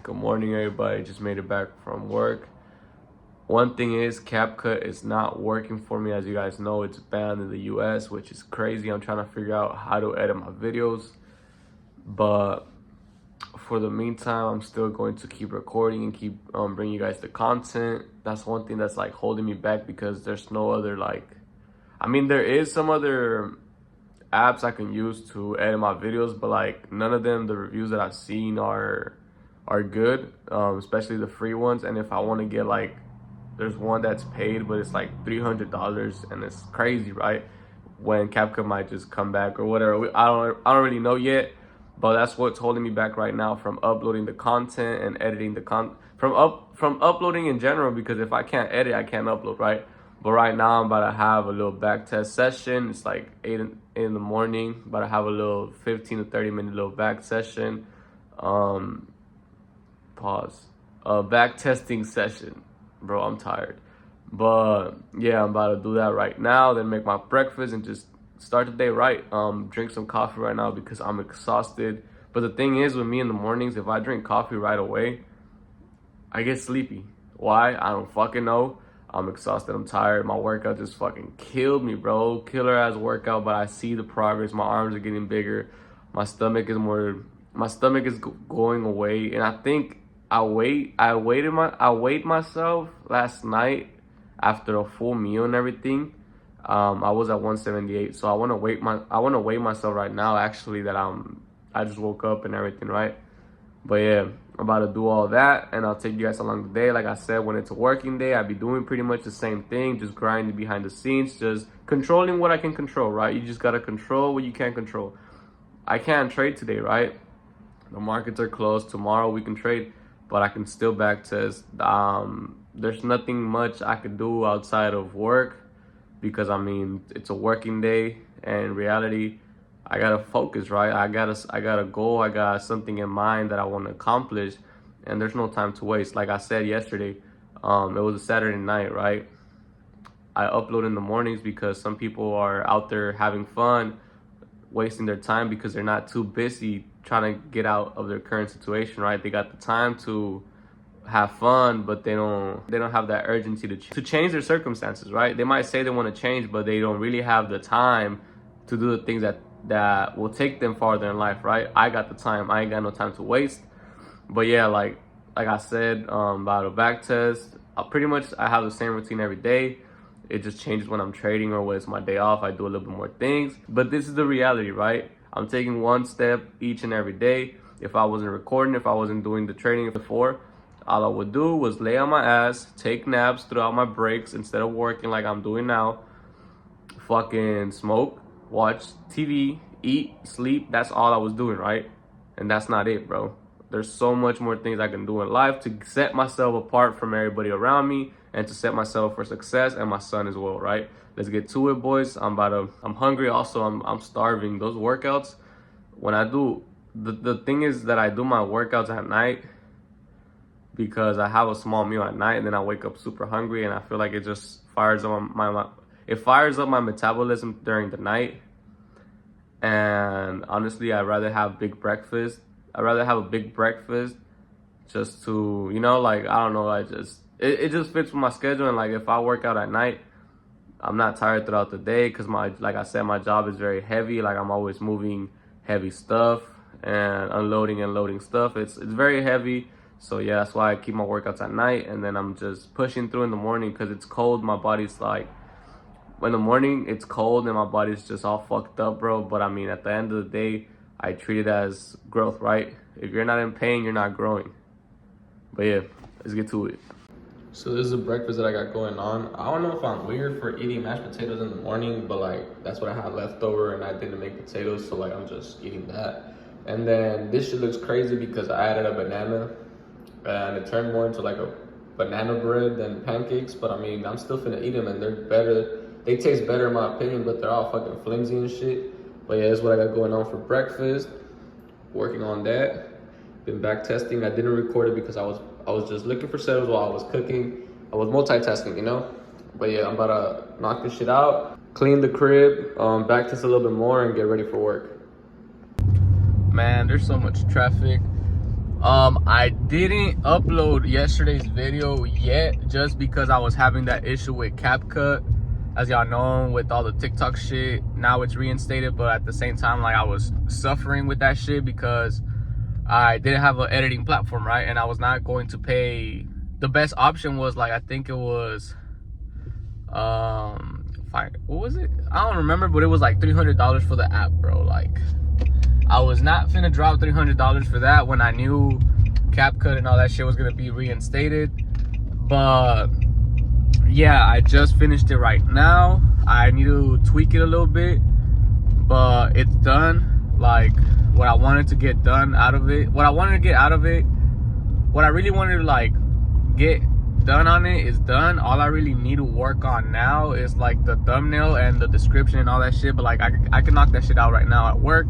Good morning, everybody. Just made it back from work. One thing is, CapCut is not working for me. As you guys know, it's banned in the US, which is crazy. I'm trying to figure out how to edit my videos. But for the meantime, I'm still going to keep recording and keep bringing you guys the content. That's one thing that's like holding me back, because there's no other there is some other apps I can use to edit my videos, but like none of them, the reviews that I've seen are good, especially the free ones. And if I want to get there's one that's paid, but it's like $300, and it's crazy, right? When CapCut might just come back or whatever. I don't really know yet, but that's what's holding me back right now from uploading the content and editing the from uploading in general, because if I can't edit, I can't upload, right? But right now I'm about to have a little back test session. It's like 8 in the morning. About to have a little 15 to 30 minute little back session. Back testing session. Bro, I'm tired. But yeah, I'm about to do that right now, then make my breakfast and just start the day right. Drink some coffee right now because I'm exhausted. But the thing is, with me in the mornings, if I drink coffee right away, I get sleepy. Why? I don't fucking know. I'm exhausted, I'm tired. My workout just fucking killed me, bro. Killer ass workout, but I see the progress. My arms are getting bigger. My stomach is going away. And I think I weighed myself last night after a full meal and everything. I was at 178. So I want to weigh myself right now, actually, that I just woke up and everything, right? But yeah, I'm about to do all that, and I'll take you guys along the day. Like I said, when it's a working day, I'll be doing pretty much the same thing, just grinding behind the scenes, just controlling what I can control, right? You just gotta control what you can't control. I can't trade today, right? The markets are closed. Tomorrow we can trade, but I can still back test. There's nothing much I could do outside of work, because I mean, it's a working day, and in reality, I gotta focus, right? I got a goal. I got something in mind that I want to accomplish, and there's no time to waste. Like I said yesterday, it was a Saturday night, right? I upload in the mornings because some people are out there having fun, wasting their time because they're not too busy trying to get out of their current situation, right? They got the time to have fun, but they don't have that urgency to change their circumstances, right? They might say they want to change, but they don't really have the time to do the things that will take them farther in life, right? I got the time. I ain't got no time to waste. But yeah, like I said, about a back test, I have the same routine every day. It just changes when I'm trading or when it's my day off. I do a little bit more things. But this is the reality, right? I'm taking one step each and every day. If I wasn't recording, if I wasn't doing the trading before, all I would do was lay on my ass, take naps throughout my breaks instead of working like I'm doing now, fucking smoke, watch TV, eat, sleep. That's all I was doing, right? And that's not it, bro. There's so much more things I can do in life to set myself apart from everybody around me and to set myself for success, and my son as well, right? Let's get to it, boys. I'm hungry. Also, I'm starving. Those workouts, when I do, the thing is that I do my workouts at night because I have a small meal at night, and then I wake up super hungry, and I feel like it just fires up my metabolism during the night. And honestly, I'd rather have a big breakfast just to, I don't know, it just fits with my schedule. And like, if I work out at night, I'm not tired throughout the day, because like I said, my job is very heavy. Like, I'm always moving heavy stuff and unloading and loading stuff. It's very heavy. So yeah, that's why I keep my workouts at night, and then I'm just pushing through in the morning because it's cold. My body's like, in the morning it's cold and my body's just all fucked up, bro. But I mean, at the end of the day, I treat it as growth, right? If you're not in pain, you're not growing. But yeah, let's get to it. So this is the breakfast that I got going on. I don't know if I'm weird for eating mashed potatoes in the morning, but like, that's what I had left over, and I didn't make potatoes, so like, I'm just eating that. And then this shit looks crazy because I added a banana, and it turned more into like a banana bread than pancakes. But I mean, I'm still finna eat them, and they're better. They taste better in my opinion, but they're all fucking flimsy and shit. But yeah, that's what I got going on for breakfast. Working on that. Been back testing. I didn't record it because I was just looking for settles while I was cooking. I was multitasking, But yeah, I'm about to knock this shit out, clean the crib, back test a little bit more, and get ready for work. Man, there's so much traffic. I didn't upload yesterday's video yet just because I was having that issue with CapCut. As y'all know, with all the TikTok shit, now it's reinstated, but at the same time, like, I was suffering with that shit because I didn't have an editing platform, right? And I was not going to pay. The best option was, like, I think it was what was it? I don't remember, but it was like $300 for the app, bro. Like, I was not finna drop $300 for that when I knew CapCut and all that shit was gonna be reinstated. But yeah, I just finished it right now. I need to tweak it a little bit, but it's done. Like, what I wanted to get done out of it, what I really wanted to like get done on it is done. All I really need to work on now is like the thumbnail and the description and all that shit. But like, I can knock that shit out right now at work.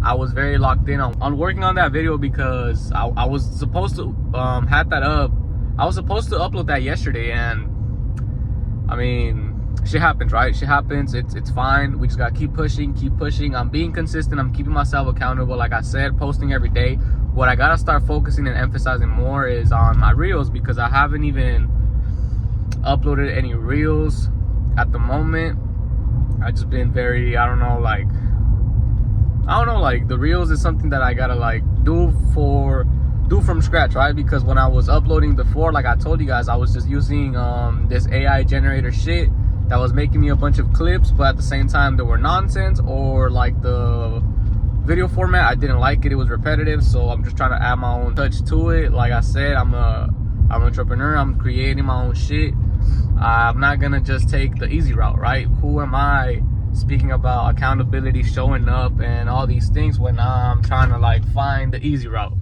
I was very locked in on working on that video because I was supposed to had that up. I was supposed to upload that yesterday, and I mean, shit happens, right? Shit happens. It's fine. We just gotta keep pushing. I'm being consistent. I'm keeping myself accountable. Like I said, posting every day. What I gotta start focusing and emphasizing more is on my reels, because I haven't even uploaded any reels at the moment. I just been very, I don't know, like the reels is something that I gotta like do from scratch, right? Because when I was uploading before, like I told you guys, I was just using this AI generator shit that was making me a bunch of clips, but at the same time they were nonsense, or like the video format, I didn't like it. It was repetitive, so I'm just trying to add my own touch to it. Like I said, I'm an entrepreneur. I'm creating my own shit. I'm not gonna just take the easy route, right? Who am I speaking about accountability, showing up, and all these things when I'm trying to like find the easy route?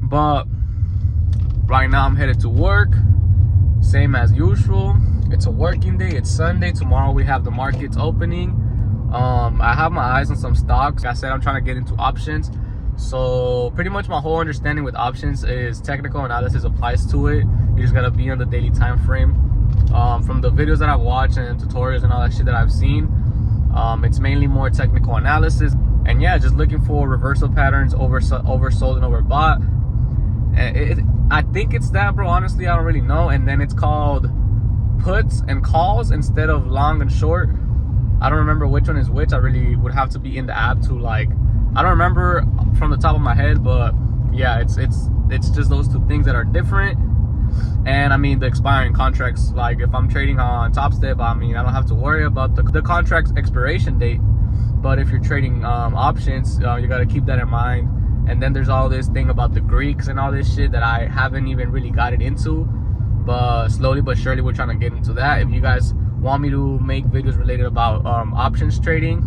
But right now I'm headed to work, same as usual. It's a working day. It's Sunday. Tomorrow we have the markets opening. I have my eyes on some stocks. Like I said, I'm trying to get into options. So pretty much my whole understanding with options is technical analysis applies to it. You just gotta be on the daily time frame. From the videos that I've watched and tutorials and all that shit that I've seen, it's mainly more technical analysis. And yeah, just looking for reversal patterns, oversold and overbought. I think it's that, bro. Honestly, I don't really know. And then it's called puts and calls instead of long and short. I don't remember which one is which. I really would have to be in the app to like, I don't remember from the top of my head, but yeah, it's just those two things that are different. And I mean, the expiring contracts, like if I'm trading on Top Step, I mean, I don't have to worry about the contract's expiration date. But if you're trading options, you got to keep that in mind. And then there's all this thing about the Greeks and all this shit that I haven't even really got it into, but slowly but surely we're trying to get into that. If you guys want me to make videos related about options trading,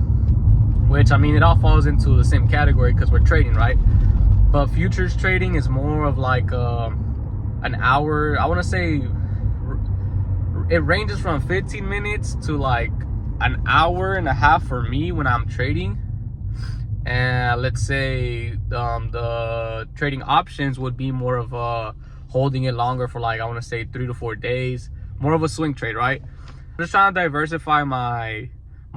which I mean, it all falls into the same category because we're trading, right? But futures trading is more of like an hour. I want to say it ranges from 15 minutes to like an hour and a half for me when I'm trading. And let's say the trading options would be more of a holding it longer for like, I want to say 3 to 4 days, more of a swing trade, right? I'm just trying to diversify my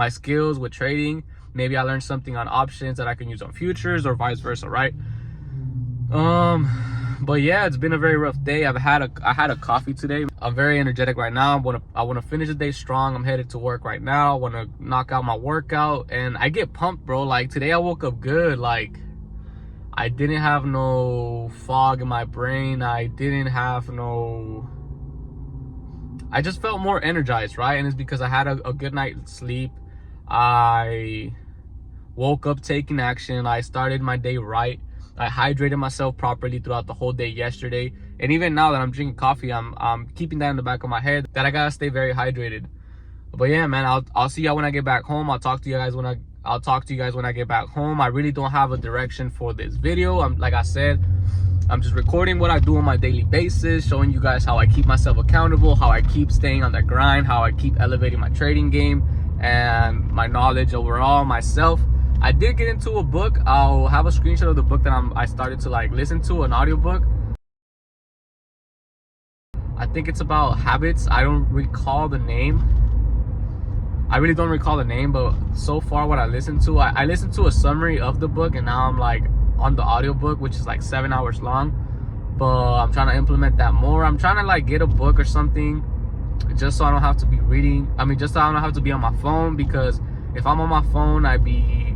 skills with trading. Maybe I learned something on options that I can use on futures or vice versa, right? But yeah, it's been a very rough day. I had a coffee today. I'm very energetic right now. I want to finish the day strong. I'm headed to work right now. I want to knock out my workout, and I get pumped, bro. Like today I woke up good. Like I didn't have no fog in my brain. I just felt more energized, right? And it's because I had a good night's sleep. I woke up taking action. I started my day right. I hydrated myself properly throughout the whole day yesterday. And even now that I'm drinking coffee, I'm keeping that in the back of my head that I gotta stay very hydrated. But yeah, man, I'll see y'all when I get back home. I'll talk to you guys when I get back home. I really don't have a direction for this video. Like I said, I'm just recording what I do on my daily basis, showing you guys how I keep myself accountable, how I keep staying on that grind, how I keep elevating my trading game and my knowledge overall, myself. I did get into a book. I'll have a screenshot of the book that I started to like listen to, an audiobook. I think it's about habits. I don't recall the name. I really don't recall the name, but so far what I listened to, I listened to a summary of the book, and now I'm like, on the audiobook, which is like 7 hours long. But I'm trying to implement that more. I'm trying to like get a book or something, just so I don't have to be reading. I mean, just so I don't have to be on my phone, because if I'm on my phone, I be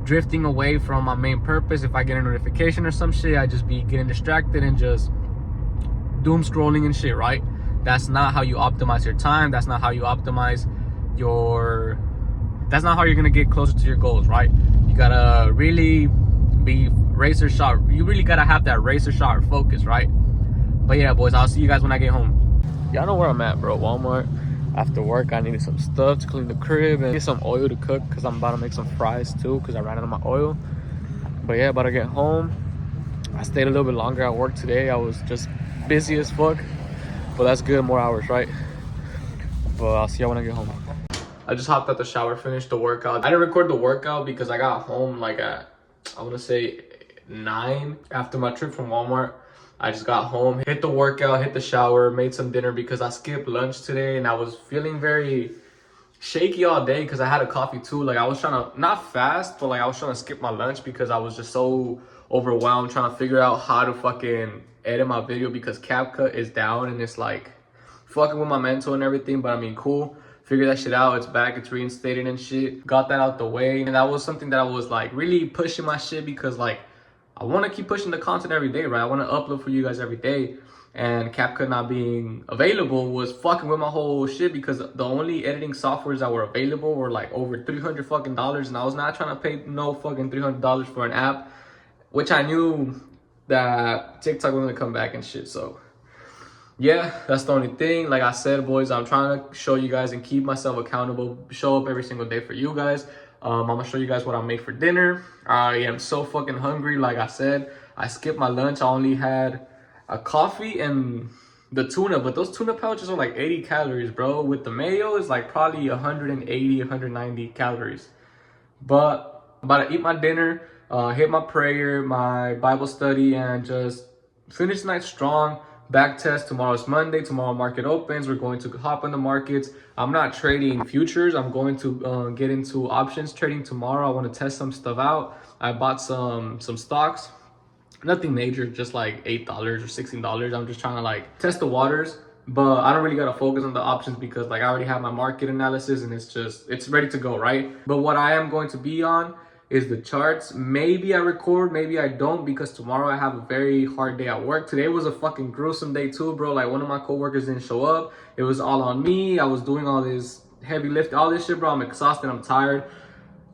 drifting away from my main purpose. If I get a notification or some shit, I just be getting distracted and just doom scrolling and shit, right? That's not how you optimize your time. That's not how you optimize your, that's not how you're gonna get closer to your goals, right? You gotta really be razor sharp. You really gotta have that razor sharp focus, right? But yeah, boys, I'll see you guys when I get home. Y'all know where I'm at, bro. Walmart. After work, I needed some stuff to clean the crib and get some oil to cook, because I'm about to make some fries too, because I ran out of my oil. But yeah, about to get home. I stayed a little bit longer at work today. I was just busy as fuck, but that's good, more hours, right? But I'll see y'all when I get home. I just hopped out the shower, finished the workout. I didn't record the workout because I got home like at, I want to say 9 after my trip from Walmart. I just got home, hit the workout, hit the shower, made some dinner because I skipped lunch today and I was feeling very shaky all day because I had a coffee too. Like I was trying to, not fast, but like I was trying to skip my lunch because I was just so overwhelmed trying to figure out how to fucking edit my video, because CapCut is down and it's like fucking with my mental and everything. But I mean, cool. Figure that shit out. It's back, it's reinstated and shit. Got that out the way. And that was something that I was like really pushing my shit, because like I want to keep pushing the content every day, right? I want to upload for you guys every day. And CapCut not being available was fucking with my whole shit, because the only editing softwares that were available were like over $300 fucking dollars, and I was not trying to pay no fucking $300 for an app, which I knew that TikTok was gonna come back and shit. So yeah, that's the only thing. Like I said, boys, I'm trying to show you guys and keep myself accountable, show up every single day for you guys. I'm gonna show you guys what I make for dinner. I am so fucking hungry. Like I said, I skipped my lunch. I only had a coffee and the tuna, but those tuna pouches are like 80 calories, bro. With the mayo, it's like probably 180, 190 calories. But I'm about to eat my dinner, hit my prayer, my Bible study, and just finish the night strong. Back test, tomorrow's Monday. Tomorrow market opens. We're going to hop in the markets. I'm not trading futures. I'm going to get into options trading tomorrow. I want to test some stuff out. I bought some stocks. Nothing major, just like $8 or $16. I'm just trying to like test the waters, but I don't really gotta focus on the options because like I already have my market analysis and it's ready to go, right? But what I am going to be on is the charts. Maybe I record, maybe I don't, because tomorrow I have a very hard day at work. Today was a fucking gruesome day too, bro. Like one of my coworkers didn't show up. It was all on me. I was doing all this heavy lift, all this shit, bro. I'm exhausted, I'm tired.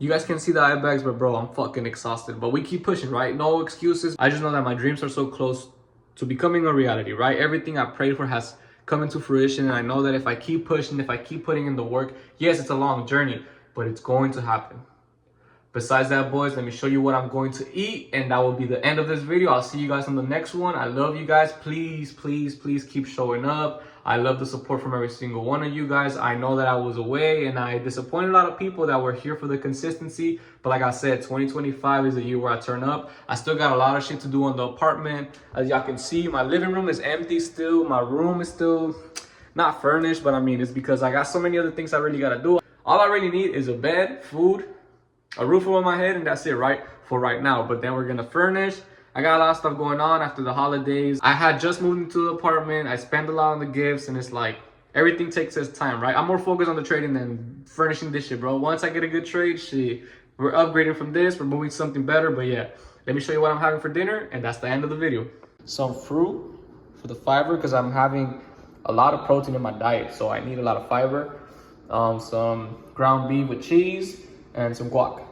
You guys can see the eye bags, but bro, I'm fucking exhausted. But we keep pushing, right? No excuses. I just know that my dreams are so close to becoming a reality, right? Everything I prayed for has come into fruition. And I know that if I keep pushing, if I keep putting in the work, yes, it's a long journey, but it's going to happen. Besides that, boys, let me show you what I'm going to eat. And that will be the end of this video. I'll see you guys on the next one. I love you guys. Please, please, please keep showing up. I love the support from every single one of you guys. I know that I was away and I disappointed a lot of people that were here for the consistency. But like I said, 2025 is the year where I turn up. I still got a lot of shit to do on the apartment. As y'all can see, my living room is empty still. My room is still not furnished, but I mean, it's because I got so many other things I really got to do. All I really need is a bed, food, a roof over my head, and that's it, right? For right now. But then we're going to furnish. I got a lot of stuff going on after the holidays. I had just moved into the apartment. I spent a lot on the gifts, and it's like everything takes its time, right? I'm more focused on the trading than furnishing this shit, bro. Once I get a good trade, shit, we're upgrading from this. We're moving to something better. But yeah, let me show you what I'm having for dinner, and that's the end of the video. Some fruit for the fiber, because I'm having a lot of protein in my diet, so I need a lot of fiber. Some ground beef with cheese and some guac.